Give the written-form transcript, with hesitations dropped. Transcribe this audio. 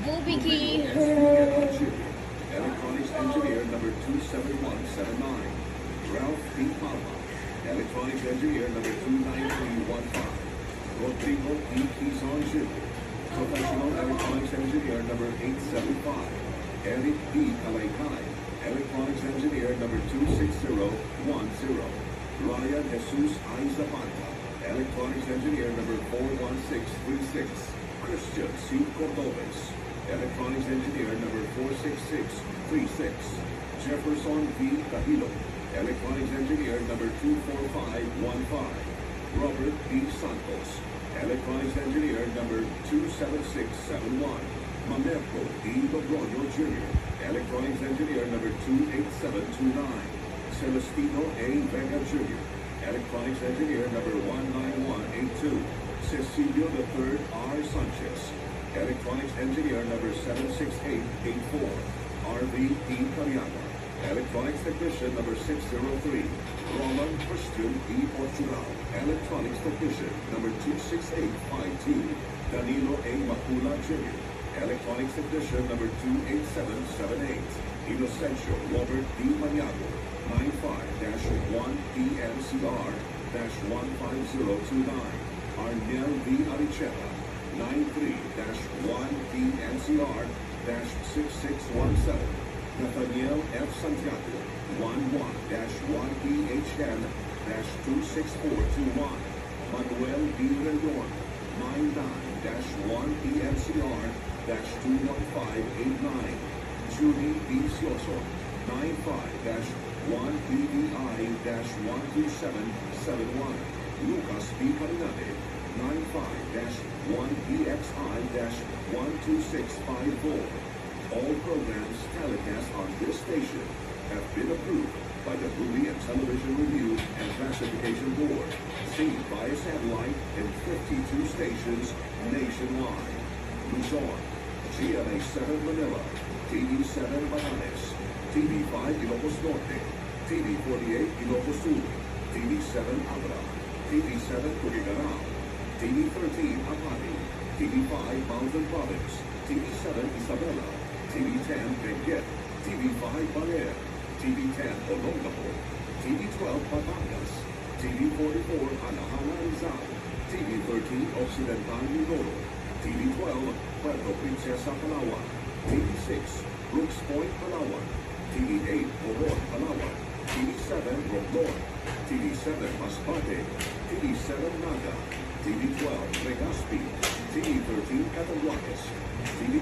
Bubiki. Electronics engineer number 27179. Ralph P. Palma. Electronics engineer number 29315. Rodrigo E. Quezon Jr. Professional electronics engineer number 875. Eric D. Kalaykai. Electronics engineer number 26010. Ryan Jesus I. Zapata. Electronics engineer number 41636. Christian C. Cordobes. Electronics engineer number 46636. Jefferson V. Cahilo. Electronics engineer number 24515. Robert B. Santos. Electronics engineer number 27671. Mamerco E. Logroño Jr. Electronics engineer number 28729. Celestino A. Vega Jr. Electronics engineer number 19182. Cecilio III R. Sanchez. Electronics engineer number 76884. RV E. Cariaga. Electronics technician number 603. Roland Christian E. Portugal. Electronics technician number 26852. Danilo A. Macula Jr. Electronics technician number 28778. Inocencio Robert D. Maniago. 95-1 PNCR-15029. Arnel V. Aricheta. 93-1 PNCR-6617. Nathaniel F. Santiago. 11-1 PHN-26421. Manuel B. Rendon. 99-1 PNCR-21589. Julie B. Sioso. 95-1 PBI-12771. Lucas B. Carinade. 95-1 PXI-12654. All programs telecast on this station have been approved by the Movie and Television Review and Classification Board. Seen via satellite in 52 stations nationwide. Luzon, GMA 7 Manila, TV 7 Bananes, TV 5 Ilocos Norte, TV 48 Ilocos Sur, TV 7 Abra, TV 7 Tuguegarao, TV 13 Apati, TV 5 Mountain Province, TV 7 Isabela, TV 10 Benguet, TV 5 Baler, TV 10 Olongapo, TV 12 Batangas, TV 44 Anahala Rizal, TV 13 Occidental Mindoro, TV 12 Puerto Princesa Palawan, TV 6 Brooks Point Palawan, TV 8 Moron Palawan, TV 7 Romblon, TV 7 Masbate, TV 7 Naga, TV 12 Legazpi, TV 13 Catanduanes, TV